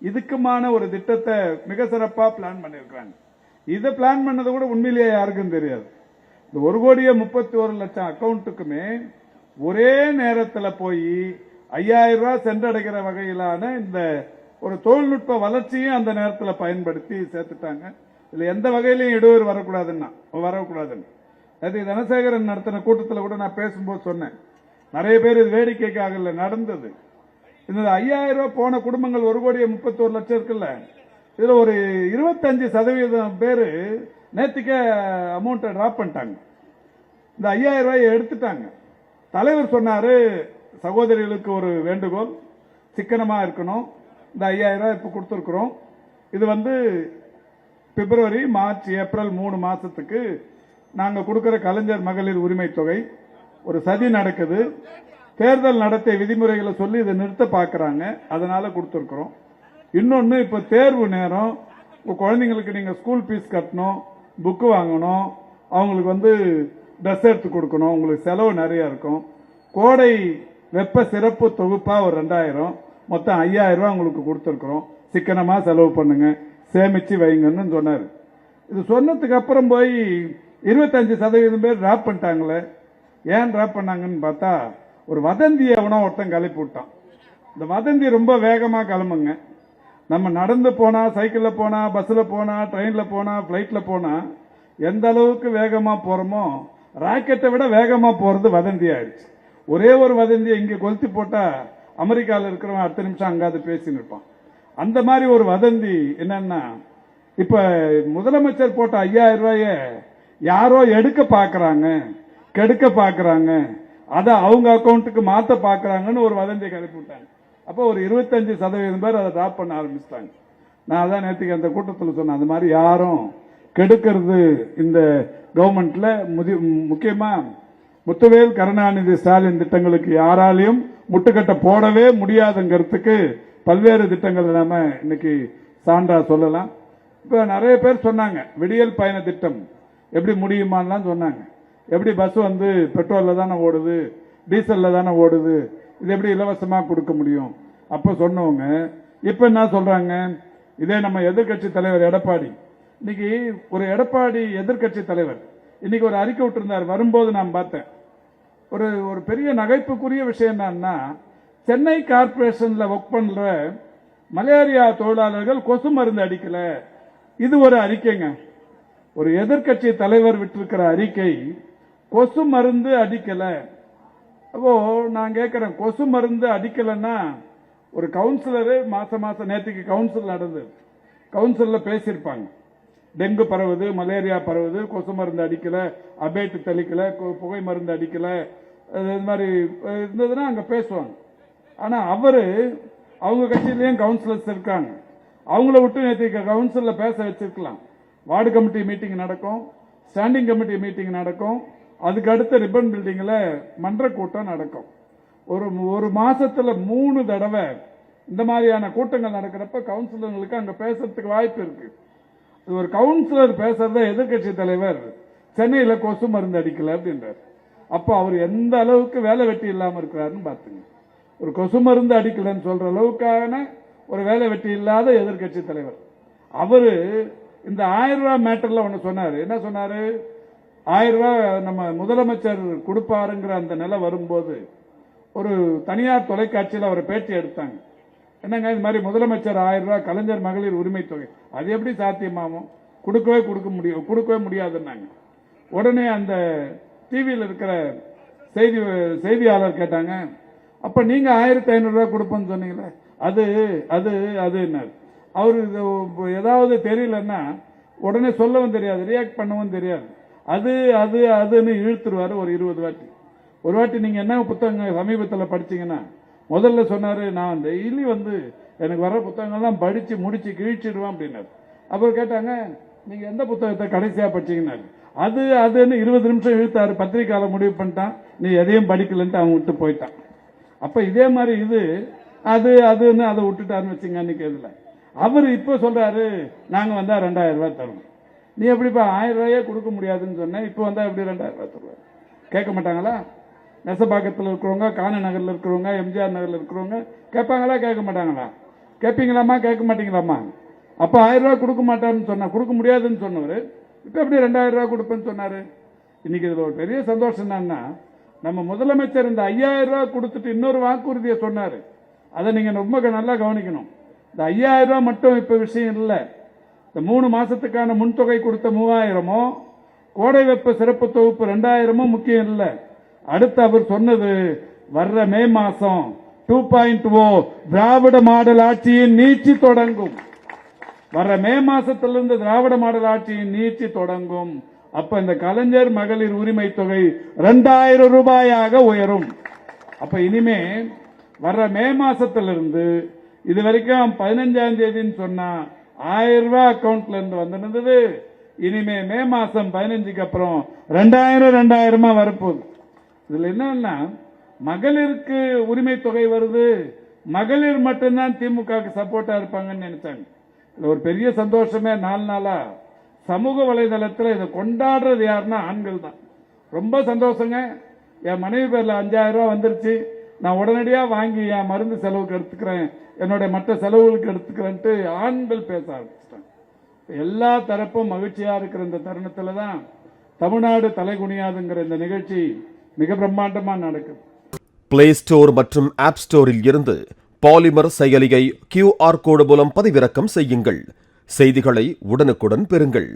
இதுக்குமான ஒரு திட்டத்தை மிக சிறப்பா பிளான் பண்ணிருக்காங்க. இதை பிளான் பண்ணது கூட உண்மையிலேயே யாருக்கும் தெரியாது. இந்த 1,31,00,000 அக்கௌண்ட்டுக்குமே ஒரே நேரத்தில் போய் 5,000 ரூபாய் சென்றடைகிற வகையிலான இந்த ஒரு தொழில்நுட்ப வளர்ச்சியும் அந்த நேரத்தில் பயன்படுத்தி சேர்த்துட்டாங்க. இதுல எந்த வகையிலையும் இடையூறு வரக்கூடாதுன்னு அது தனசேகரன் நடத்தின கூட்டத்தில் கூட நான் பேசும்போது சொன்னேன். நிறைய பேர் இது வேடிக்கைக்காக நடந்தது. இந்த 5,000 ரூபாய் போன குடும்பங்கள் 1,31,00,000 இருக்குல்ல, இதுல ஒரு 25% பேரு நேற்றுக்கே அமௌண்ட்டை டிராப் பண்ணிட்டாங்க. இந்த 5,000 ரூபாயை எடுத்துட்டாங்க. தலைவர் சொன்னாரு, சகோதரிகளுக்கு ஒரு வேண்டுகோள், சிக்கனமா இருக்கணும். இந்த 5,000 ரூபாய் இப்ப கொடுத்திருக்கிறோம். இது பிப்ரவரி, மார்ச், ஏப்ரல் 3 மாசத்துக்கு நாங்க கொடுக்கிற கலைஞர் மகளிர் உரிமை தொகை. ஒரு சதி நடக்குது, தேர்தல் நடத்தை விதிமுறைகளை சொல்லி இதை நிறுத்த பாக்குறாங்க, அதனால கொடுத்திருக்கிறோம். இன்னொன்னு, இப்ப தேர்வு நேரம், குழந்தைங்களுக்கு நீங்க ஸ்கூல் ஃபீஸ் கட்டணும், புக்கு வாங்கணும், அவங்களுக்கு ட்ரெஸ் எடுத்து கொடுக்கணும், உங்களுக்கு செலவு நிறைய இருக்கும். கோடை வெப்ப சிறப்பு தொகுப்பா ஒரு 2,000, மொத்தம் 5,000 ரூபாய் உங்களுக்கு கொடுத்திருக்கிறோம். சிக்கனமா செலவு பண்ணுங்க, சேமிச்சு வைங்கன்னு சொன்னாரு. இது சொன்னதுக்கு அப்புறம் போய் 25% பேர் டிராப் பண்ணிட்டாங்களே. ஏன் டிராப் பண்ணாங்கன்னு பார்த்தா, ஒரு வதந்தி எவனோ ஒருத்தன் கிளப்பி விட்டான். இந்த வதந்தி ரொம்ப வேகமா கிளம்புங்க. நம்ம நடந்து போனா, சைக்கிள்ல போனா, பஸ்ல போனா, ட்ரெயின்ல போனா, பிளைட்ல போனா எந்த அளவுக்கு வேகமா போறோமோ ராக்கெட்டை விட வேகமா போறது வதந்தி ஆயிடுச்சு. ஒரே ஒரு வதந்தியை இங்க கொளுத்தி போட்டா அமெரிக்காவில் இருக்கிறவன் அடுத்த நிமிஷம் அங்காவது பேசி நிற்பான். அந்த மாதிரி ஒரு வதந்தி என்னன்னா, இப்ப முதலமைச்சர் போட்ட 5,000 ரூபாய யாரோ எடுக்க பாக்குறாங்க, கெடுக்க பாக்குறாங்க, அதை அவங்க அக்கௌண்ட்டுக்கு மாத்த பாக்குறாங்கன்னு ஒரு வதந்தியை கிளப்பி விட்டாங்க. அப்போ ஒரு 25% பேர் அதை டிராப் பண்ண ஆரம்பிச்சிட்டாங்க. நான் அதான் நேற்றுக்கு அந்த கூட்டத்தில் சொன்னேன், அந்த மாதிரி யாரும் கெடுக்கிறது இந்த கவர்மெண்ட்ல முக்கியமா முத்துவேல் கருணாநிதி ஸ்டாலின் திட்டங்களுக்கு யாராலையும் முட்டுக்கட்டை போடவே முடியாதுங்கிறதுக்கு பல்வேறு திட்டங்கள் நாம இன்னைக்கு சான்றா சொல்லலாம். இப்ப நிறைய பேர் சொன்னாங்க, விடியல் பயண திட்டம் எப்படி முடியுமான்லாம் சொன்னாங்க. எப்படி பஸ் பெட்ரோல்ல தானே ஓடுது, டீசல்ல தானே ஓடுது, இது எப்படி இலவசமா கொடுக்க முடியும்? அப்ப சொன்னவங்க இப்ப என்ன சொல்றாங்க? இதே நம்ம எதிர்கட்சி தலைவர் எடப்பாடி, இன்னைக்கு ஒரு எடப்பாடி எதிர்கட்சி தலைவர் இன்னைக்கு ஒரு அறிக்கை விட்டிருந்தார். வரும்போது நான் பார்த்தேன், ஒரு பெரிய நகைப்புக்குரிய விஷயம் என்னன்னா, சென்னை கார்பரேஷன்ல ஒர்க் பண்ற மலேரியா தொழிலாளர்கள் கொசு மருந்து அடிக்கல. இது ஒரு அறிக்கைங்க, ஒரு எதிர்கட்சி தலைவர் விட்டிருக்கிற அறிக்கை, கொசு மருந்து அடிக்கல. அப்போ நான் கேட்கிறேன், கொசு மருந்து அடிக்கலன்னா ஒரு கவுன்சிலரு மாசம் நேற்றுக்கு கவுன்சில் நடந்தது, கவுன்சில்ல பேசியிருப்பாங்க. டெங்கு பரவுது, மலேரியா பரவுது, கொசு மருந்து அடிக்கல, அபேட்டு தெளிக்கல, புகை மருந்து அடிக்கல, இது மாதிரி இருந்ததுன்னா அங்க பேசுவாங்க. ஆனா அவங்க கட்சியிலயும் கவுன்சிலர்ஸ் இருக்காங்க, அவங்கள விட்டு நேற்று கவுன்சில்ல பேச வச்சிருக்கலாம். வார்டு கமிட்டி மீட்டிங் நடக்கும், ஸ்டாண்டிங் கமிட்டி மீட்டிங் நடக்கும், அதுக்கு அடுத்த ரிப்பன் பில்டிங்ல மன்ற கூட்டம் நடக்கும். ஒரு மாசத்துல 3 தடவை இந்த மாதிரியான கூட்டங்கள் நடக்கிறப்ப கவுன்சிலர்களுக்கு அங்க பேசுறதுக்கு வாய்ப்பு இருக்கு. ஒரு கவுன்சிலர் பேசுறத எதிர்கட்சி தலைவர் சென்னையில கொசு மருந்து அடிக்கல அப்படின்றார். அப்போ அவர் எந்த அளவுக்கு வேலை வெட்டி இல்லாம இருக்கிறாருன்னு பாத்துங்க. ஒரு கொசு மருந்து அடிக்கலன்னு சொல்ற அளவுக்கான ஒரு வேலை வெட்டி இல்லாத எதிர்கட்சி தலைவர். அவரு இந்த 1000 ரூபாய் மேட்டர்ல ஒண்ணு சொன்னாரு. என்ன சொன்னாரு? 1000 ரூபாய் நம்ம முதலமைச்சர் கொடுப்பாருங்கிற அந்த நிலை வரும்போது ஒரு தனியார் தொலைக்காட்சியில் அவர் பேட்டி எடுத்தாங்க. என்னங்க இது மாதிரி முதலமைச்சர் 1000 ரூபாய் கலைஞர் மகளிர் உரிமை தொகை, அது எப்படி சாத்தியமாகும்? கொடுக்கவே முடியாதுன்னாங்க. உடனே அந்த டிவியில் இருக்கிற செய்தியாளர் கேட்டாங்க, அப்ப நீங்க 1500 ரூபாய் கொடுப்போம்னு சொன்னீங்களே, அது என்ன? அவரு ஏதாவது தெரியலன்னா உடனே சொல்லவும் தெரியாது, ரியாக்ட் பண்ணவும் தெரியாது. அதுன்னு இழுத்துருவாரு ஒரு 20 வாட்டி. ஒரு வாட்டி நீங்க என்ன புத்தகம் சமீபத்தில் படிச்சீங்கன்னா, முதல்ல சொன்னாரு, நான் டெய்லி எனக்கு வர புத்தகங்கள்லாம் படிச்சு முடிச்சு கிழிச்சிடுவேன் அப்படின்னாரு. அப்புறம் கேட்டாங்க, நீங்க எந்த புத்தகத்தை கடைசியா படிச்சீங்கன்னாரு. அதுன்னு 20 நிமிஷம் இழுத்தாரு. பத்திரிகையால முடிவு பண்ணிட்டான், நீ எதையும் படிக்கலன்ட்டு அவன் விட்டு போயிட்டான். அப்ப இதே மாதிரி அதுன்னு அதை விட்டுட்டாருன்னு வச்சுங்க. அன்னைக்கு இதுல அவர் இப்ப சொல்றாரு, நாங்க 2000 ரூபாய் தருவோம். நீ எப்படிப்பா 1000 ரூபாயே கொடுக்க முடியாதுன்னு சொன்ன, இப்ப எப்படி 2000 ரூபாய் தருவாரு? கேட்க மாட்டாங்களா? நெசப்பாக்கத்தில் இருக்கிறவங்க, காண நகர்ல இருக்கிறவங்க, எம்ஜிஆர் நகர்ல இருக்கிறவங்க கேட்பாங்களா, கேட்க மாட்டாங்களா? கேட்பீங்களாமா கேட்க மாட்டீங்களாமா? அப்ப 1000 ரூபாய் கொடுக்க மாட்டாருன்னு சொன்னா, கொடுக்க முடியாதுன்னு சொன்னவர் இப்ப எப்படி 2000 ரூபாய் கொடுப்பேன்னு சொன்னாரு? இன்னைக்கு இதுல ஒரு பெரிய சந்தோஷம் என்னன்னா, நம்ம முதலமைச்சர் இந்த 5000 ரூபாய் கொடுத்துட்டு இன்னொரு வாக்குறுதியை சொன்னாரு. அதை நீங்க ரொம்ப நல்லா கவனிக்கணும். இந்த 5000 ரூபாய் மட்டும் இப்ப விஷயம் இல்லை. இந்த 3 மாசத்துக்கான முன்தொகை கொடுத்த 3000மோ, கோடை வெப்ப சிறப்பு தொகுப்பு 2000மோ முக்கியம் இல்லை. அடுத்து அவர் சொன்னது வர்ற மே மாசம் 2.0 திராவிட மாடல் ஆட்சியின் நீட்சி தொடங்கும். வர்ற மே மாசத்திலிருந்து திராவிட மாடல் ஆட்சியின் நீட்சி தொடங்கும். அப்ப இந்த கலைஞர் மகளிர் உரிமை தொகை 2000 ரூபாயாக உயரும். அப்ப இனிமே வர்ற மே மாசத்திலிருந்து இது வரைக்கும் 15ஆம் தேதின்னு சொன்னா 1000 ரூபாய் அக்கவுண்ட்ல இருந்து வந்திருந்தது. இனிமே மே மாசம் 15க்கு அப்புறம் 2000 வரப்போகுது. இதுல என்னன்னா, மகளிருக்கு உரிமை தொகை வருது, மகளிர் மட்டும்தான் திமுகவுக்கு சப்போர்ட்டா இருப்பாங்கன்னு நினைச்சாங்க. இது ஒரு பெரிய சந்தோஷமே. 4 நாளா சமூக வலைதளத்தில் இதை கொண்டாடுறது யாருன்னா ஆண்கள் தான். ரொம்ப சந்தோஷங்க. என் மனைவி பேர்ல 5000 ரூபாய் வந்துருச்சு, நான் உடனடியா வாங்கி என் மருந்து செலவுக்கு எடுத்துக்கிறேன், என்னுடைய மற்ற செலவுகளுக்கு எடுத்துக்கிறேன்ட்டு ஆண்கள் பேச ஆரம்பிச்சிட்டாங்க. எல்லா தரப்பும் மகிழ்ச்சியா இருக்கிற இந்த தருணத்துல தான் தமிழ்நாடு தலைகுனியாதுங்கிற இந்த நிகழ்ச்சி மிக பிரம்மாண்டமா நடக்குது. பிளே ஸ்டோர் மற்றும் ஆப் ஸ்டோரில் இருந்து பாலிமர் செயலியை QR கோடு மூலம் பதிவிறக்கம் செய்யுங்கள். செய்திகளை உடனுக்குடன் பெறுங்கள்.